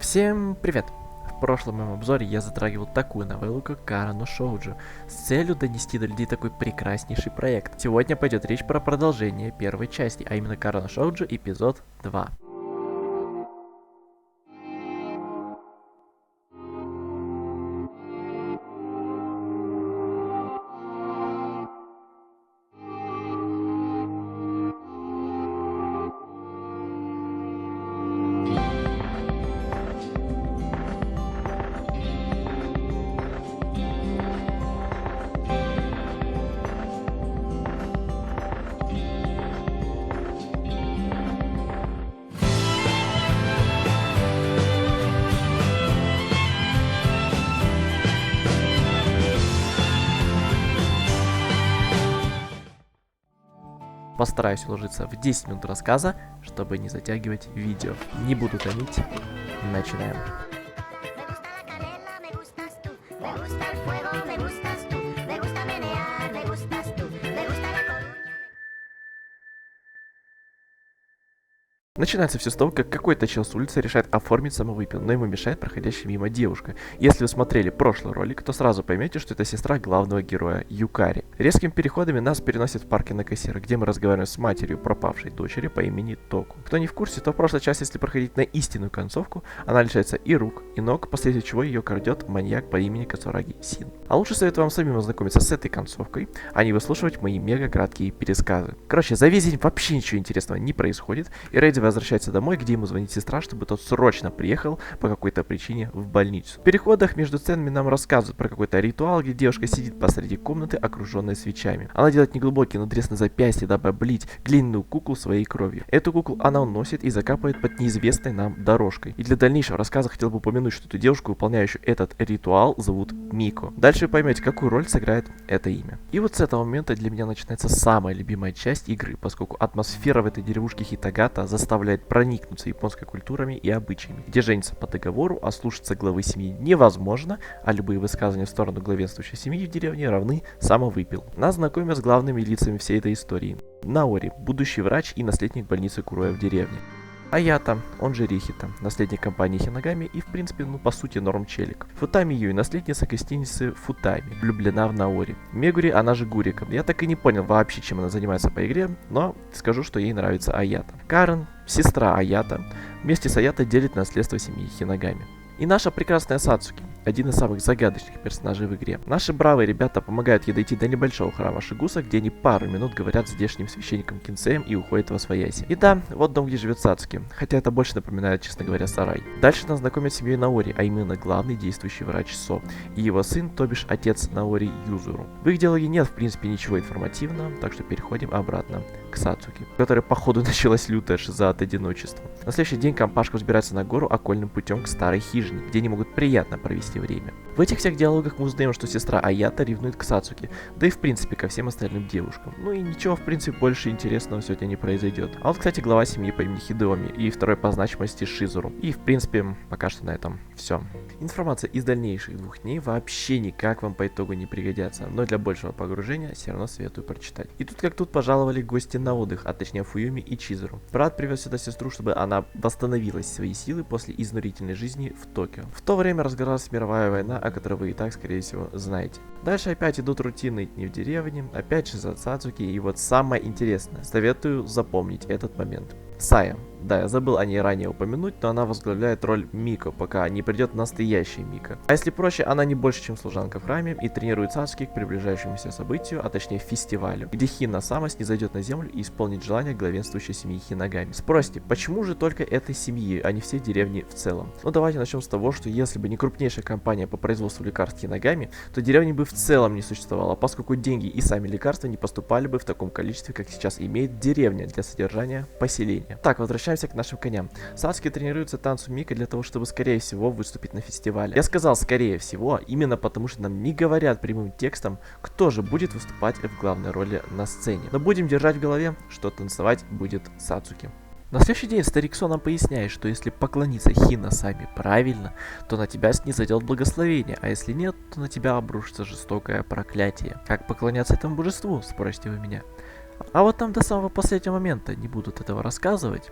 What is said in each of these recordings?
Всем привет! В прошлом моем обзоре я затрагивал такую новеллу, как Карано Шоуджо, с целью донести до людей такой прекраснейший проект. Сегодня пойдет речь про продолжение первой части, а именно Карано Шоуджо эпизод 2. Постараюсь уложиться в 10 минут рассказа, чтобы не затягивать видео. Не буду томить. Начинаем. Начинается все с того, как какой-то чел с улицы решает оформить самовыпил, но ему мешает проходящая мимо девушка. Если вы смотрели прошлый ролик, то сразу поймете, что это сестра главного героя Юкари. Резкими переходами нас переносят в парке на кассира, где мы разговариваем с матерью пропавшей дочери по имени Току. Кто не в курсе, то в прошлой части, если проходить на истинную концовку, она лишается и рук, и ног, после чего ее крадет маньяк по имени Кацураги Син. А лучше советую вам самим ознакомиться с этой концовкой, а не выслушивать мои мега краткие пересказы. Короче, за весь день вообще ничего интересного не происходит, и Рэйди возвращается домой, где ему звонит сестра, чтобы тот срочно приехал по какой-то причине в больницу. В переходах между сценами нам рассказывают про какой-то ритуал, где девушка сидит посреди комнаты, окруженная свечами. Она делает неглубокий надрез на запястье, дабы облить глиняную куклу своей кровью. Эту куклу она уносит и закапывает под неизвестной нам дорожкой. И для дальнейшего рассказа хотел бы упомянуть, что эту девушку, выполняющую этот ритуал, зовут Мико. Дальше вы поймете, какую роль сыграет это имя. И вот с этого момента для меня начинается самая любимая часть игры, поскольку атмосфера в этой деревушке Хитагата заставляет проникнуться японской культурами и обычаями, где жениться по договору, а слушаться главы семьи невозможно, а любые высказывания в сторону главенствующей семьи в деревне равны самовыпил. Нас знакомят с главными лицами всей этой истории. Наори, будущий врач и наследник больницы Куроя в деревне. Аята, он же Рихита, наследник компании Хинагами и, в принципе, по сути, норм челик. Футами Юй, наследница гостиницы Футами, влюблена в Наори. Мегури, она же Гурика. Я так и не понял вообще, чем она занимается по игре, но скажу, что ей нравится Аята. Карен, сестра Аята, вместе с Аята делит наследство семьи Хинагами. И наша прекрасная Сацуки, один из самых загадочных персонажей в игре. Наши бравые ребята помогают ей дойти до небольшого храма Шигуса, где они пару минут говорят с здешним священником Кинсеем и уходят во свояси. И да, вот дом, где живет Сацуки, хотя это больше напоминает, честно говоря, сарай. Дальше нас знакомят с семьей Наори, а именно главный действующий врач Со и его сын, то бишь отец Наори Юзуру. В их диалоге нет, в принципе, ничего информативного, так что переходим обратно к Сацуки, которая, походу, началась лютая шиза от одиночества. На следующий день компашка взбирается на гору окольным путем к старой хижине, где они могут приятно провести время. В этих всех диалогах мы узнаем, что сестра Аята ревнует к Сацуки, да и в принципе ко всем остальным девушкам. Ну и ничего в принципе больше интересного сегодня не произойдет. А вот, кстати, глава семьи по имени Хидеоми и второй по значимости Шизуру. И в принципе пока что на этом все. Информация из дальнейших 2 дней вообще никак вам по итогу не пригодятся, но для большего погружения все равно советую прочитать. И тут как тут пожаловали гости на отдых, а точнее Фуюми и Чизуру. Брат привез сюда сестру, чтобы она восстановилась свои силы после изнурительной жизни в Токио. В то время разгоралась мировая война, о которой вы и так, скорее всего, знаете. Дальше опять идут рутинные дни в деревне, опять же за Сацуки, и вот самое интересное, советую запомнить этот момент. Сая. Да, я забыл о ней ранее упомянуть, но она возглавляет роль Мико, пока не придет настоящий Мико. А если проще, она не больше, чем служанка в храме и тренирует Сацуки к приближающемуся событию, а точнее фестивалю, где Хина Сама снизойдет на землю и исполнит желание главенствующей семьи Хинагами. Спросите, почему же только этой семьи, а не всей деревни в целом? Ну давайте начнем с того, что если бы не крупнейшая компания по производству лекарств Хинагами, то деревни бы в целом не существовало, поскольку деньги и сами лекарства не поступали бы в таком количестве, как сейчас имеет деревня для содержания поселения. Так, возвращаемся к нашим коням. Сацуки тренируется танцу Мико для того, чтобы скорее всего выступить на фестивале. Я сказал скорее всего, именно потому что нам не говорят прямым текстом, кто же будет выступать в главной роли на сцене. Но будем держать в голове, что танцевать будет Сацуки. На следующий день старик Со нам поясняет, что если поклониться Хина Сами правильно, то на тебя снизойдет благословение, а если нет, то на тебя обрушится жестокое проклятие. Как поклоняться этому божеству, спросите вы меня? А вот там до самого последнего момента не будут этого рассказывать,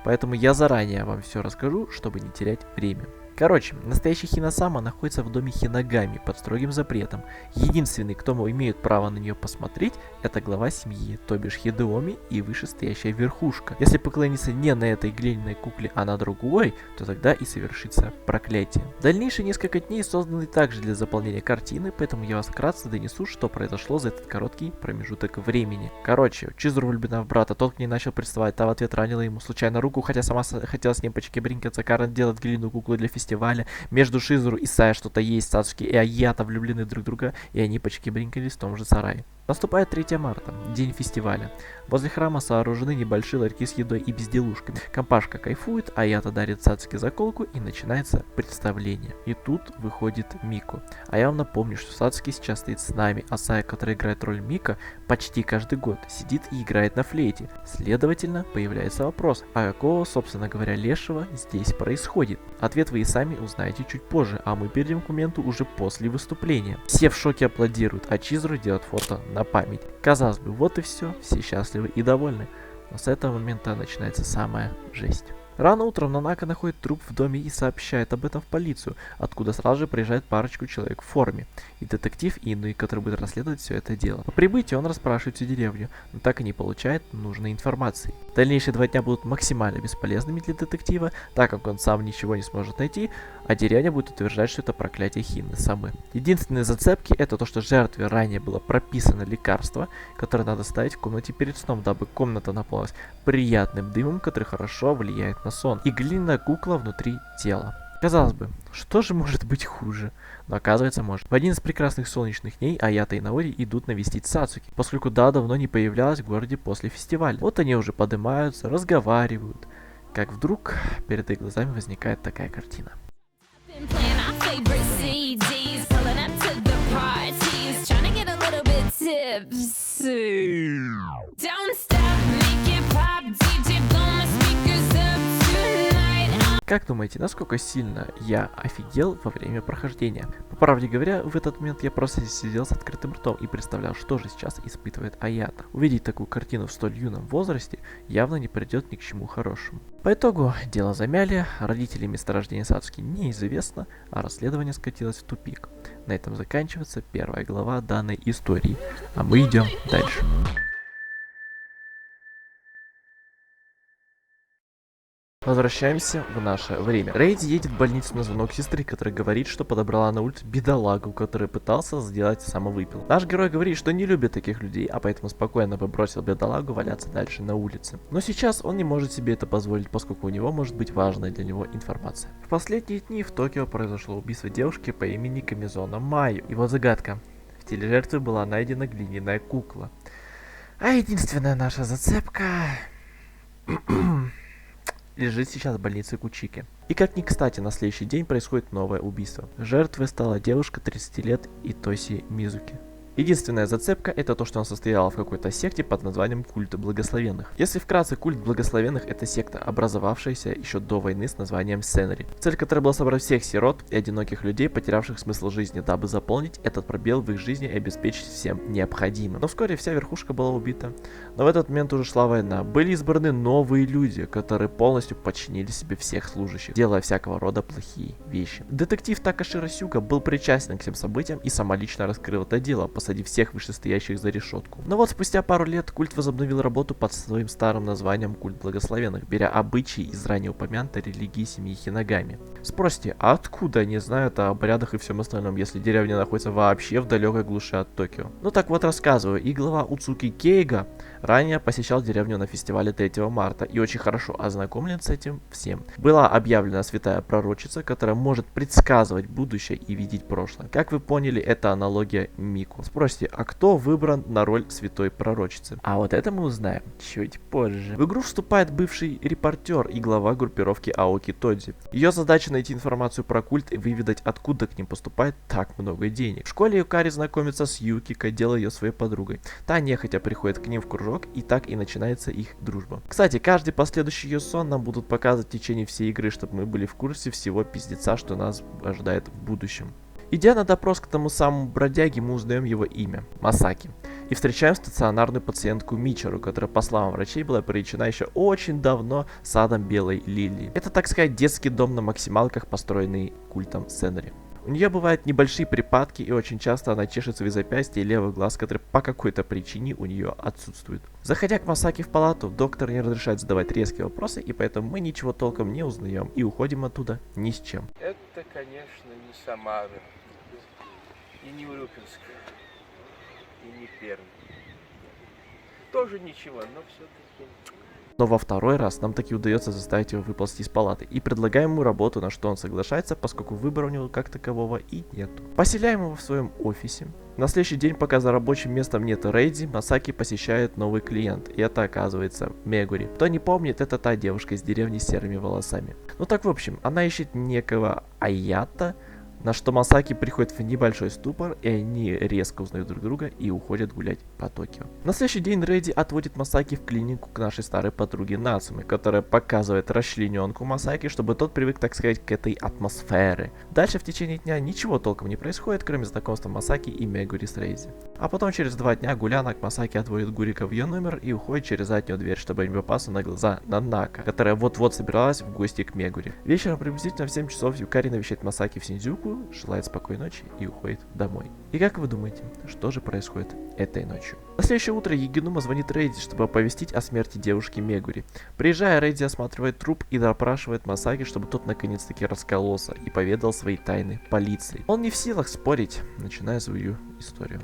поэтому я заранее вам все расскажу, чтобы не терять время. Короче, настоящий Хиносама находится в доме Хинагами под строгим запретом. Единственный, кто имеет право на нее посмотреть, это глава семьи, то бишь Хидеоми и вышестоящая верхушка. Если поклониться не на этой глиняной кукле, а на другой, то тогда и совершится проклятие. Дальнейшие несколько дней созданы также для заполнения картины, поэтому я вас вкратце донесу, что произошло за этот короткий промежуток времени. Короче, Чизуру влюблена в брата, тот к ней начал приставать, та в ответ ранила ему случайно руку, хотя сама хотела с ним почекебринкаться. Карен делает глиняную куклу для фестиваля. Между Шизуру и Сая что-то есть, Сацуки и Аята влюблены друг в друга, и они почекебринкались в том же сарае. Наступает 3 марта, день фестиваля. Возле храма сооружены небольшие ларьки с едой и безделушками. Компашка кайфует, Аята дарит Сацуки заколку, и начинается представление. И тут выходит Мико. А я вам напомню, что Сацуки сейчас стоит с нами, а Сая, которая играет роль Мика, почти каждый год сидит и играет на флейте. Следовательно, появляется вопрос, а какого, собственно говоря, лешего здесь происходит? Ответ вы и сами узнаете чуть позже, а мы перейдем к моменту уже после выступления. Все в шоке аплодируют, а Чизуру делает фото на память. Казалось бы, вот и все счастливы и довольны. Но с этого момента начинается самая жесть. Рано утром Нанака находит труп в доме и сообщает об этом в полицию, откуда сразу же приезжает парочку человек в форме. И детектив Инуи, который будет расследовать все это дело. По прибытии он расспрашивает всю деревню, но так и не получает нужной информации. Дальнейшие 2 дня будут максимально бесполезными для детектива, так как он сам ничего не сможет найти, а деревня будет утверждать, что это проклятие Хины-самы. Единственные зацепки это то, что жертве ранее было прописано лекарство, которое надо ставить в комнате перед сном, дабы комната наполнилась приятным дымом, который хорошо влияет на сон, и глиняная кукла внутри тела. Казалось бы, что же может быть хуже? Но оказывается может. В один из прекрасных солнечных дней Аята и Наори идут навестить Сацуки, поскольку Да давно не появлялась в городе после фестиваля. Вот они уже поднимаются, разговаривают, как вдруг перед их глазами возникает такая картина. Как думаете, насколько сильно я офигел во время прохождения? По правде говоря, в этот момент я просто сидел с открытым ртом и представлял, что же сейчас испытывает Аята. Увидеть такую картину в столь юном возрасте явно не придет ни к чему хорошему. По итогу дело замяли, родители месторождения Сацуки неизвестно, а расследование скатилось в тупик. На этом заканчивается 1 глава данной истории, а мы идем дальше. Возвращаемся в наше время. Рейди едет в больницу на звонок сестры, которая говорит, что подобрала на улице бедолагу, который пытался сделать самовыпил. Наш герой говорит, что не любит таких людей, а поэтому спокойно бы бросил бедолагу валяться дальше на улице. Но сейчас он не может себе это позволить, поскольку у него может быть важная для него информация. В последние дни в Токио произошло убийство девушки по имени Камизона Майю. И вот загадка. В теле жертвы была найдена глиняная кукла. А единственная наша зацепка... лежит сейчас в больнице Кучики. И как ни кстати, на следующий день происходит новое убийство. Жертвой стала девушка 30 лет Итоси Мизуки. Единственная зацепка это то, что он состоял в какой-то секте под названием Культ Благословенных. Если вкратце, Культ Благословенных это секта, образовавшаяся еще до войны с названием Сенри, цель которой была собрать всех сирот и одиноких людей, потерявших смысл жизни, дабы заполнить этот пробел в их жизни и обеспечить всем необходимым. Но вскоре вся верхушка была убита. Но в этот момент уже шла война. Были избраны новые люди, которые полностью подчинили себе всех служащих, делая всякого рода плохие вещи. Детектив Такаши Расюга был причастен к всем событиям и самолично раскрыл это дело, посадив всех вышестоящих за решетку. Но вот спустя пару лет культ возобновил работу под своим старым названием Культ Благословенных, беря обычаи из ранее упомянутой религии семьи Хинагами. Спросите, а откуда они знают о обрядах и всем остальном, если деревня находится вообще в далекой глуши от Токио? Ну так вот рассказываю, и глава Уцуки Кейга ранее посещал деревню на фестивале 3 марта и очень хорошо ознакомлен с этим всем. Была объявлена святая пророчица, которая может предсказывать будущее и видеть прошлое. Как вы поняли, это аналогия Мику. Спросите, а кто выбран на роль святой пророчицы? А вот это мы узнаем чуть позже. В игру вступает бывший репортер и глава группировки Аоки Тодзи. Ее задача найти информацию про культ и выведать, откуда к ним поступает так много денег. В школе Юкари знакомится с Юкико, делая ее своей подругой. Та нехотя приходит к ним в кружок, и так и начинается их дружба. Кстати, каждый последующий ее сон нам будут показывать в течение всей игры, чтобы мы были в курсе всего пиздеца, что нас ожидает в будущем. Идя на допрос к тому самому бродяге, мы узнаем его имя – Масаки. и встречаем стационарную пациентку Мичеру, которая, по словам врачей, была привлечена еще очень давно садом Белой Лилии. Это, так сказать, детский дом на максималках, построенный культом Сенри. У нее бывают небольшие припадки, и очень часто она чешет свои запястья и левый глаз, который по какой-то причине у нее отсутствует. Заходя к Масаки в палату, доктор не разрешает задавать резкие вопросы, и поэтому мы ничего толком не узнаем и уходим оттуда ни с чем. Это, конечно, не Самара, и не Урюпинск, и не Пермь. Тоже ничего, но все-таки... Но во второй раз нам таки удается заставить его выползти из палаты и предлагаем ему работу, на что он соглашается, поскольку выбора у него как такового и нету. Поселяем его в своем офисе. На следующий день, пока за рабочим местом нет Рейди, Масаки посещает новый клиент, и это оказывается Мегури. Кто не помнит, это та девушка из деревни с серыми волосами. Ну так в общем, она ищет некого Аята, на что Масаки приходит в небольшой ступор, и они резко узнают друг друга и уходят гулять по Токио. На следующий день Рэйди отводит Масаки в клинику к нашей старой подруге Нацуме, которая показывает расчлененку Масаки, чтобы тот привык, так сказать, к этой атмосфере. Дальше в течение дня ничего толком не происходит, кроме знакомства Масаки и Мегури с Рэйди. А потом через 2 дня гулянок Масаки отводит Гурика в ее номер и уходит через заднюю дверь, чтобы не попасться на глаза Нанака, которая вот-вот собиралась в гости к Мегури. Вечером приблизительно в 7 часов Юкари навещает Масаки в Синдзюку, желает спокойной ночи и уходит домой. И как вы думаете, что же происходит этой ночью? На следующее утро Егинума звонит Рейди, чтобы оповестить о смерти девушки Мегури. Приезжая, Рейди осматривает труп и допрашивает Масаки, чтобы тот наконец-таки раскололся и поведал свои тайны полиции. Он не в силах спорить, начиная свою историю.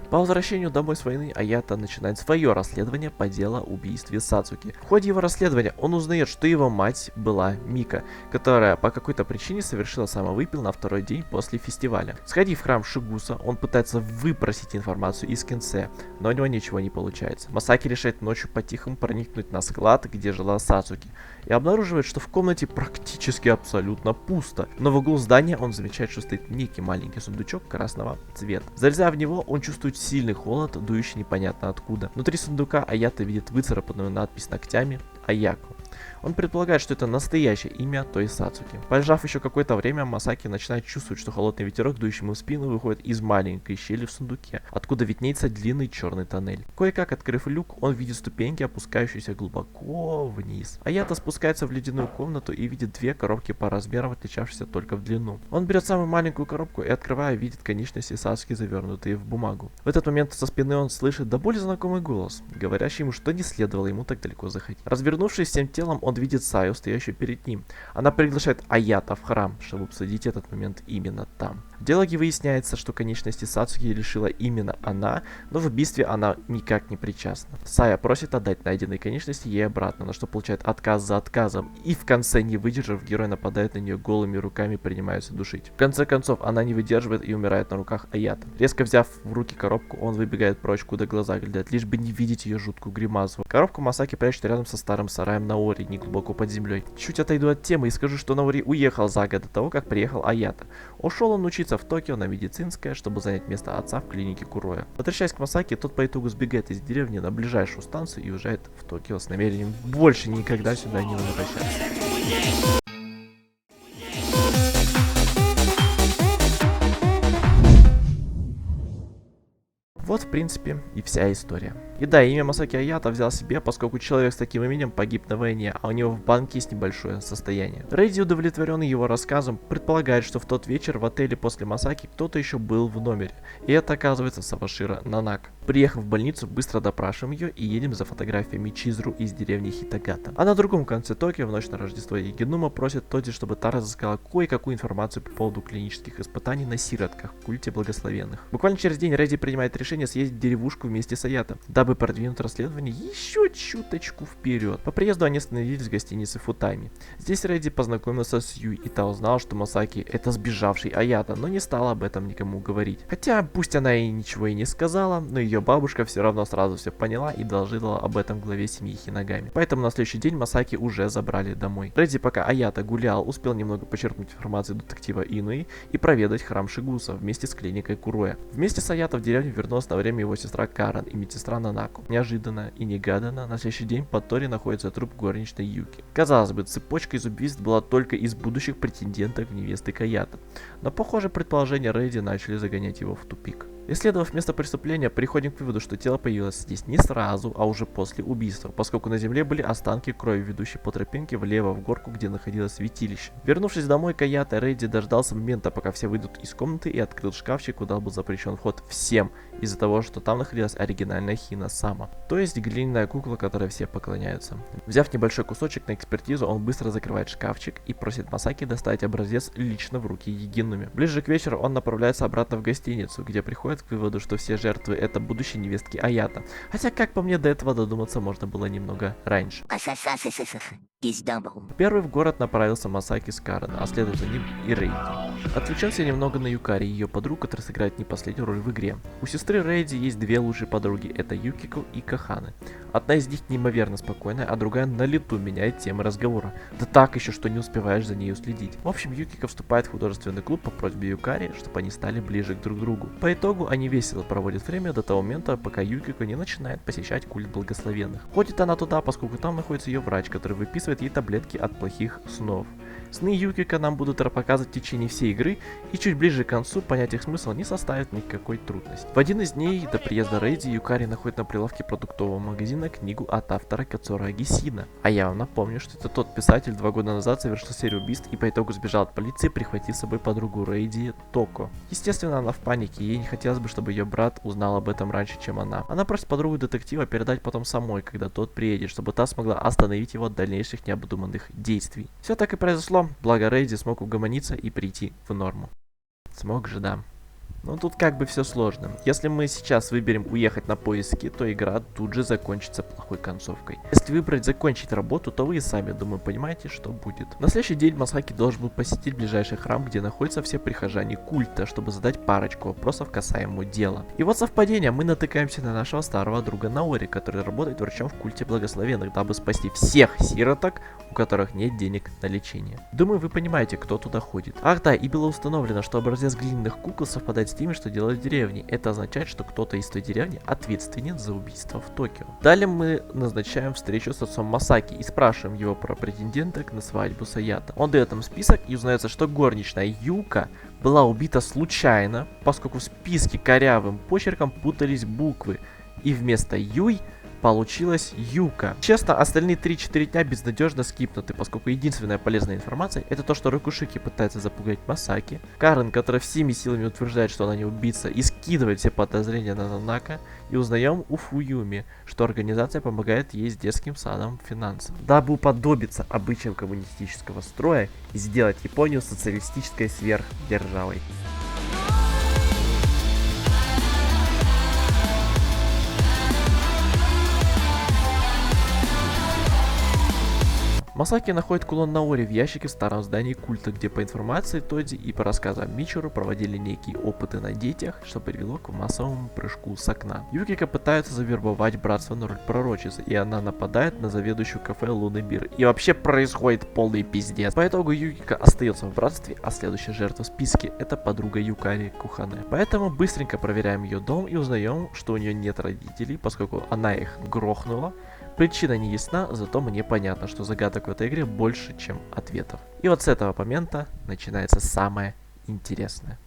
По возвращению домой с войны Аята начинает свое расследование по делу о убийстве Сацуки. В ходе его расследования он узнает, что его мать была Мика, которая по какой-то причине совершила самовыпил на второй день после фестиваля. Сходив в храм Шигуса, он пытается выпросить информацию из Кинсе, но у него ничего не получается. Масаки решает ночью по-тихому проникнуть на склад, где жила Сацуки, и обнаруживает, что в комнате практически абсолютно пусто. Но в углу здания он замечает, что стоит некий маленький сундучок красного цвета. Залезая в него, он чувствует сильный холод, дующий непонятно откуда. Внутри сундука Аята видит выцарапанную надпись ногтями Аяко. Он предполагает, что это настоящее имя той Сацуки. Полежав еще какое-то время, Масаки начинает чувствовать, что холодный ветерок, дующий ему в спину, выходит из маленькой щели в сундуке, откуда виднеется длинный черный тоннель. Кое-как открыв люк, он видит ступеньки, опускающиеся глубоко вниз. Аята спускается в ледяную комнату и видит 2 коробки по размерам, отличавшиеся только в длину. Он берет самую маленькую коробку и, открывая, видит конечности Сацуки, завернутые в бумагу. В этот момент со спины он слышит до боли знакомый голос, говорящий ему, что не следовало ему так далеко заходить. Развернувшись всем телом, он видит Саю, стоящую перед ним. Она приглашает Аята в храм, чтобы обсудить этот момент именно там. В диалоге выясняется, что конечности Сацуки лишила именно она, но в убийстве она никак не причастна. Сая просит отдать найденные конечности ей обратно, на что получает отказ за отказом, и в конце, не выдержав, герой нападает на нее голыми руками и принимается душить. В конце концов, она не выдерживает и умирает на руках Аята. Резко взяв в руки коробку, он выбегает прочь, куда глаза глядят, лишь бы не видеть ее жуткую гримасу. Коробку Масаки прячет рядом со старым сараем Наори, не глубоко под землей. Чуть отойду от темы и скажу, что Наори уехал за год до того, как приехал Аята. Ушел он учиться в Токио на медицинское, чтобы занять место отца в клинике Куроя. Возвращаясь к Масаки, тот по итогу сбегает из деревни на ближайшую станцию и уезжает в Токио с намерением больше никогда сюда не возвращаться. Вот, в принципе, и вся история. И да, имя Масаки Аята взял себе, поскольку человек с таким именем погиб на войне, а у него в банке есть небольшое состояние. Рейди, удовлетворенный его рассказом, предполагает, что в тот вечер в отеле после Масаки кто-то еще был в номере. И это оказывается Савашира Нанак. Приехав в больницу, быстро допрашиваем ее и едем за фотографиями Чизру из деревни Хитагата. А на другом конце Токио в ночь на Рождество Егинума просит Тоди, чтобы та разыскала кое-какую информацию по поводу клинических испытаний на сиротках в культе благословенных. Буквально через день Рейди принимает решение съездить в деревушку вместе с Аято, дабы продвинуть расследование еще чуточку вперед. По приезду они остановились в гостинице Футайми. Здесь Рейди познакомился с Юй, и та узнала, что Масаки это сбежавший Аято, но не стала об этом никому говорить. Хотя, пусть она и ничего и не сказала, но ее бабушка все равно сразу все поняла и доложила об этом главе семьи Хинагами. Поэтому на следующий день Масаки уже забрали домой. Рейди, пока Аято гулял, успел немного почерпнуть информацию детектива Инуи и проведать храм Шигуса вместе с клиникой Куроя. Вместе с Аято в деревню вернулась на время его сестра Карен и медсестра Нанако. Неожиданно и негаданно на следующий день под Тори находится труп горничной Юки. Казалось бы, цепочка из убийств была только из будущих претенденток в невесты Каята. Но, похоже, предположения Рейди начали загонять его в тупик. Исследовав место преступления, приходим к выводу, что тело появилось здесь не сразу, а уже после убийства, поскольку на земле были останки крови, ведущие по тропинке влево в горку, где находилось святилище. Вернувшись домой, Каята Рейди дождался момента, пока все выйдут из комнаты, и открыл шкафчик, куда был запрещен вход всем, из-за того, что там находилась оригинальная Хина Сама, то есть глиняная кукла, которой все поклоняются. Взяв небольшой кусочек на экспертизу, он быстро закрывает шкафчик и просит Масаки доставить образец лично в руки Егинуми. Ближе к вечеру он направляется обратно в гостиницу, где приходит к выводу, что все жертвы это будущие невестки Аята. Хотя, как по мне, до этого додуматься можно было немного раньше. Первый в город направился Масаки с Карен, а следом за ним и Рейди. Отвлечемся немного на Юкари, ее подругу, которая сыграет не последнюю роль в игре. У сестры Рейди есть две лучшие подруги, это Юкико и Каханы. Одна из них неимоверно спокойная, а другая на лету меняет темы разговора. Да так еще, что не успеваешь за ней уследить. В общем, Юкико вступает в художественный клуб по просьбе Юкари, чтобы они стали ближе к друг другу. По итогу они весело проводят время до того момента, пока Юкико не начинает посещать культ благословенных. Ходит она туда, поскольку там находится ее врач, который выписывает ей таблетки от плохих снов. Сны Юкико нам будут показывать в течение всей игры, и чуть ближе к концу понять их смысл не составит никакой трудности. В один из дней до приезда Рейди Юкари находит на прилавке продуктового магазина книгу от автора Кацуро Агисина. А я вам напомню, что это тот писатель 2 года назад совершил серию убийств и по итогу сбежал от полиции, прихватив с собой подругу Рейди Токо. Естественно, она в панике, и ей не хотелось бы, чтобы ее брат узнал об этом раньше, чем она. Она просит подругу детектива передать потом самой, когда тот приедет, чтобы та смогла остановить его от дальнейших необдуманных действий. Все так и произошло. Благо Рейди смог угомониться и прийти в норму. Смог же, да. Но тут как бы все сложно. Если мы сейчас выберем уехать на поиски, то игра тут же закончится плохой концовкой. Если выбрать закончить работу, то вы и сами, думаю, понимаете, что будет. На следующий день Масаки должен был посетить ближайший храм, где находятся все прихожане культа, чтобы задать парочку вопросов касаемо дела. И вот совпадение, мы натыкаемся на нашего старого друга Наори, который работает врачом в культе благословенных, дабы спасти всех сироток, у которых нет денег на лечение. Думаю, вы понимаете, кто туда ходит. Ах да, и было установлено, что образец глиняных кукол совпадает с теми, что делают в деревне. Это означает, что кто-то из той деревни ответственен за убийство в Токио. Далее мы назначаем встречу с отцом Масаки и спрашиваем его про претенденток на свадьбу с Аято. Он дает нам список и узнается, что горничная Юка была убита случайно, поскольку в списке корявым почерком путались буквы, и вместо Юй получилась Юка. Честно, остальные 3-4 дня безнадежно скипнуты, поскольку единственная полезная информация это то, что Рокушики пытается запугать Масаки, Карен, которая всеми силами утверждает, что она не убийца, и скидывает все подозрения на Нанака, и узнаем у Фуюми, что организация помогает ей с детским садом финансам, дабы уподобиться обычаям коммунистического строя и сделать Японию социалистической сверхдержавой. Масаки находит кулон Наори в ящике в старом здании культа, где по информации Тоди и по рассказам Мичуру проводили некие опыты на детях, что привело к массовому прыжку с окна. Юкико пытается завербовать братство на роль пророчицы, и она нападает на заведующую кафе Лунный Бир. И вообще происходит полный пиздец. По итогу Юкико остается в братстве, а следующая жертва в списке это подруга Юкари Кухане. Поэтому быстренько проверяем ее дом и узнаем, что у нее нет родителей, поскольку она их грохнула. Причина не ясна, зато мне понятно, что загадок в этой игре больше, чем ответов. И вот с этого момента начинается самое интересное.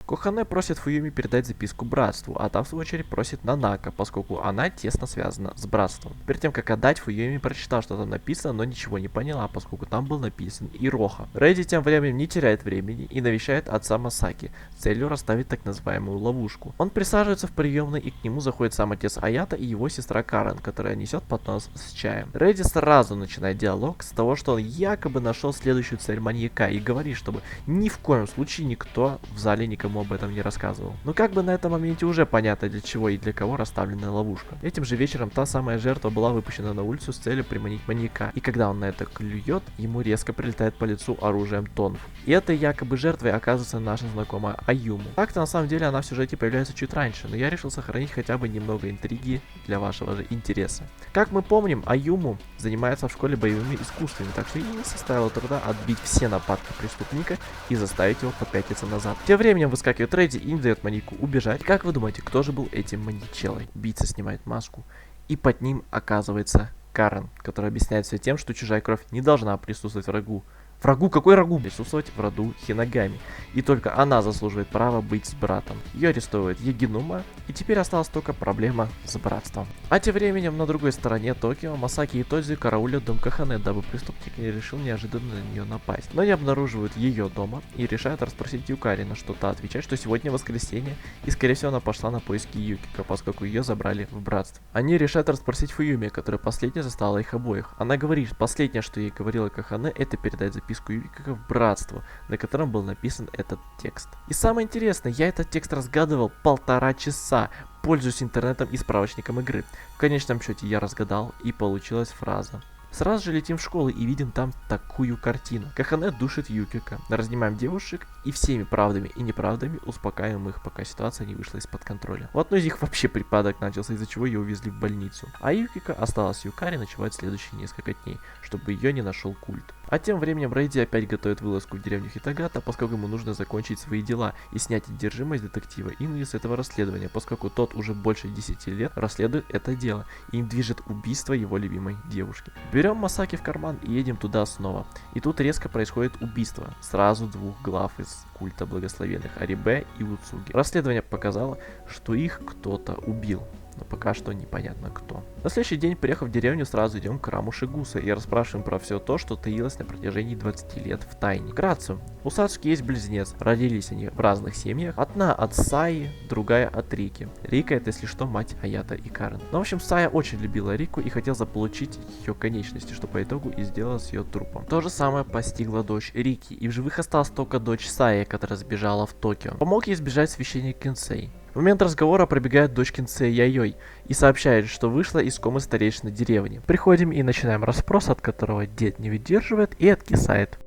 Кохане просит Фуюми передать записку братству, а та в свою очередь просит Нанака, поскольку она тесно связана с братством. Перед тем как отдать, Фуюми прочитал, что там написано, но ничего не поняла, поскольку там был написан Ироха. Рейди тем временем не теряет времени и навещает отца Масаки с целью расставить так называемую ловушку. Он присаживается в приемной, и к нему заходит сам отец Аято и его сестра Карен, которая несет поднос с чаем. Рейди сразу начинает диалог с того, что он якобы нашел следующую цель маньяка и говорит, чтобы ни в коем случае никто в зале никому об этом не рассказывал. Но как бы на этом моменте уже понятно, для чего и для кого расставлена ловушка. Этим же вечером та самая жертва была выпущена на улицу с целью приманить маньяка, и когда он на это клюет, ему резко прилетает по лицу оружием Тонфу. И этой якобы жертвой оказывается наша знакомая Аюму. Так-то на самом деле она в сюжете появляется чуть раньше, но я решил сохранить хотя бы немного интриги для вашего же интереса. Как мы помним, Аюму занимается в школе боевыми искусствами, так что ей не составило труда отбить все нападки преступника и заставить его попятиться назад. Тем временем выскакивает Рейди и не дает маньяку убежать. Как вы думаете, кто же был этим маньячелой? Убийца снимает маску, и под ним оказывается Карен, которая объясняет все тем, что чужая кровь не должна присутствовать врагу Врагу? Какой врагу? Присутствовать в роду Хинагами. И только она заслуживает права быть с братом. Ее арестовывает Егинума, и теперь осталась только проблема с братством. А тем временем на другой стороне Токио Масаки и Тодзи караулят дом Кахане, дабы преступник не решил неожиданно на нее напасть. Но они обнаруживают ее дома и решают расспросить Юкари, на что та отвечает, что сегодня воскресенье, и скорее всего она пошла на поиски Юкика, поскольку ее забрали в братство. Они решают расспросить Фуюми, которая последняя застала их обоих. Она говорит, последнее, что ей говорила Кахане, это передать записку Юкика в братство, на котором был написан этот текст. И самое интересное, я этот текст разгадывал 1,5 часа, пользуясь интернетом и справочником игры. В конечном счете я разгадал, и получилась фраза. Сразу же летим в школу и видим там такую картину. Кахане душит Юкика. Разнимаем девушек и всеми правдами и неправдами успокаиваем их, пока ситуация не вышла из-под контроля. У одной из них вообще припадок начался, из-за чего ее увезли в больницу. А Юкика осталась с Юкари ночевать следующие несколько дней, чтобы ее не нашел культ. А тем временем Рейди опять готовит вылазку в деревню Хитагата, поскольку ему нужно закончить свои дела и снять одержимость детектива Инуи с этого расследования, поскольку тот уже больше 10 лет расследует это дело, и им движет убийство его любимой девушки. Берем Масаки в карман и едем туда снова. И тут резко происходит убийство сразу 2 глав из культа благословенных Арибе и Уцуги. Расследование показало, что их кто-то убил. Но пока что непонятно кто. На следующий день, приехав в деревню, сразу идем к храму Шигуса и расспрашиваем про все то, что таилось на протяжении 20 лет в тайне. Вкратце, у Сацуки есть близнец. Родились они в разных семьях. Одна от Саи, другая от Рики. Рика — это, если что, мать Аята и Карен. Ну, в общем, Сая очень любила Рику и хотела заполучить ее конечности, что по итогу и сделала с ее трупом. То же самое постигла дочь Рики, и в живых осталась только дочь Саи, которая сбежала в Токио. Помог ей сбежать священник Кинсей. В момент разговора пробегает дочь Кинсея Яйой и сообщает, что вышла из комы старейшины деревни. Приходим и начинаем расспрос, от которого дед не выдерживает и откисает.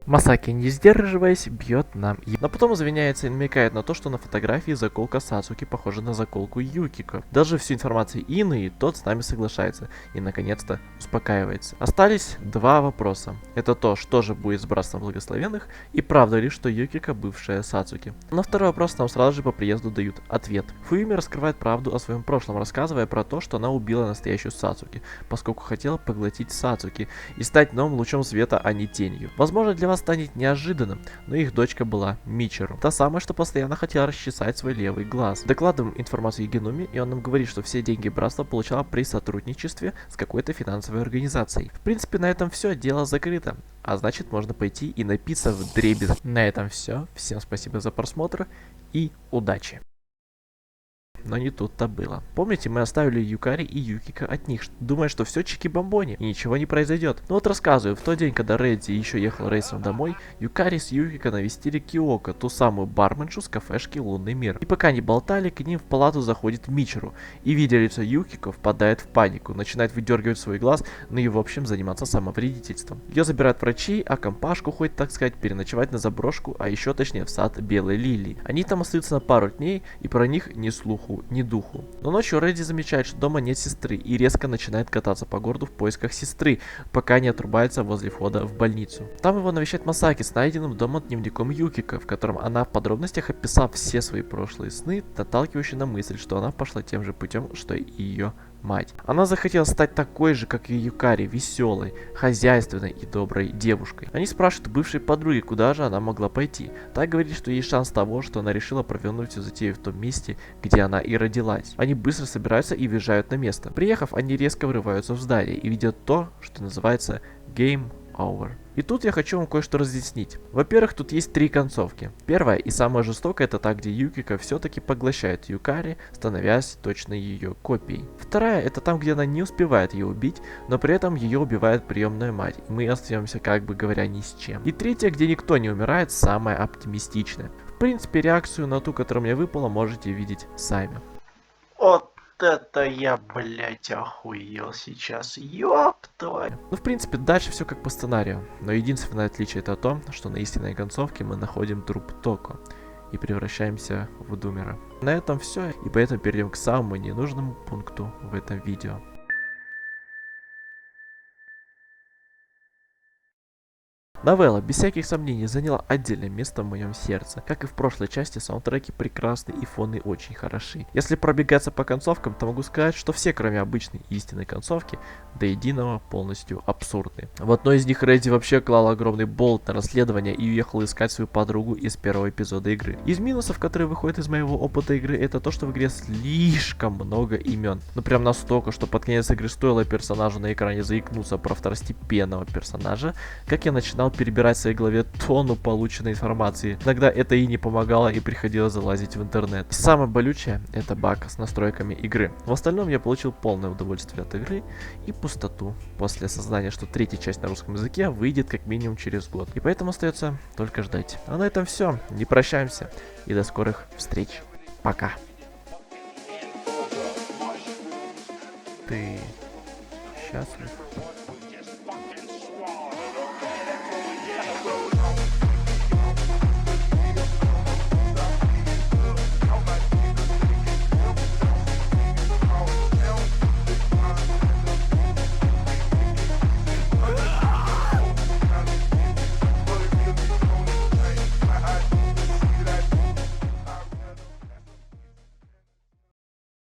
Масаки, не сдерживаясь, бьет нам. Но потом извиняется и намекает на то, что на фотографии заколка Сацуки похожа на заколку Юкико. Даже всю информацию Ины, тот с нами соглашается и наконец-то успокаивается. Остались 2 вопроса. Это то, что же будет с братством благословенных, и правда ли, что Юкико бывшая Сацуки. На второй вопрос нам сразу же по приезду дают ответ. Фуюми раскрывает правду о своем прошлом, рассказывая про то, что она убила настоящую Сацуки, поскольку хотела поглотить Сацуки и стать новым лучом света, а не тенью. Возможно, для вас станет неожиданным, но их дочка была Мичеру. Та самая, что постоянно хотела расчесать свой левый глаз. Докладываем информацию Егинуми, и он нам говорит, что все деньги братства получала при сотрудничестве с какой-то финансовой организацией. В принципе, на этом все, дело закрыто. А значит, можно пойти и напиться в дребезг. На этом все. Всем спасибо за просмотр и удачи. Но не тут-то было. Помните, мы оставили Юкари и Юкика от них, думая, что все чики-бомбони и ничего не произойдет. Ну вот рассказываю, в тот день, когда Редди еще ехал рейсом домой, Юкари с Юкика навестили Киоко, ту самую барменшу с кафешки Лунный мир. И пока они болтали, к ним в палату заходит Мичеру, и видя лицо Юкико, впадает в панику, начинает выдергивать свой глаз, ну и в общем заниматься самовредительством. Ее забирают врачи, а компашку хоть, так сказать, переночевать на заброшку, а еще точнее в сад Белой Лилии. Они там остаются на пару дней, и про них ни слуху, ни духу. Но ночью Редди замечает, что дома нет сестры и резко начинает кататься по городу в поисках сестры, пока не отрубается возле входа в больницу. Там его навещает Масаки с найденным дома дневником Юкико, в котором она в подробностях описала все свои прошлые сны, наталкивающие на мысль, что она пошла тем же путем, что и ее мать. Она захотела стать такой же, как и Юкари, веселой, хозяйственной и доброй девушкой. Они спрашивают бывшей подруги, куда же она могла пойти. Та говорит, что есть шанс того, что она решила провернуть всю затею в том месте, где она и родилась. Они быстро собираются и въезжают на место. Приехав, они резко врываются в здание и видят то, что называется Game Over. И тут я хочу вам кое-что разъяснить. Во-первых, тут есть 3 концовки. Первая и самая жестокая — это та, где Юкико все-таки поглощает Юкари, становясь точно ее копией. Вторая — это там, где она не успевает ее убить, но при этом ее убивает приемная мать, и мы остаемся, как бы говоря, ни с чем. И третья, где никто не умирает, самая оптимистичная. В принципе, реакцию на ту, которая мне выпала, можете видеть сами. Вот это я, блять, охуел сейчас, ёб твою. Ну, в принципе, дальше все как по сценарию, но единственное отличие это то, что на истинной концовке мы находим труп Токо и превращаемся в Думера. На этом все, и поэтому перейдем к самому ненужному пункту в этом видео. Новелла, без всяких сомнений, заняла отдельное место в моем сердце. Как и в прошлой части, саундтреки прекрасны и фоны очень хороши. Если пробегаться по концовкам, то могу сказать, что все, кроме обычной истинной концовки, до единого полностью абсурдны. В одной из них Редди вообще клал огромный болт на расследование и уехал искать свою подругу из первого эпизода игры. Из минусов, которые выходят из моего опыта игры, это то, что в игре слишком много имен. Ну прям настолько, что под конец игры стоило персонажу на экране заикнуться про второстепенного персонажа, как я начинал перебирать в своей голове тонну полученной информации. Иногда это и не помогало, и приходилось залазить в интернет. И самое болючее — это баг с настройками игры. В остальном я получил полное удовольствие от игры и пустоту после осознания, что третья часть на русском языке выйдет как минимум через год. И поэтому остается только ждать. А на этом все. Не прощаемся. И до скорых встреч. Пока. Ты счастлив?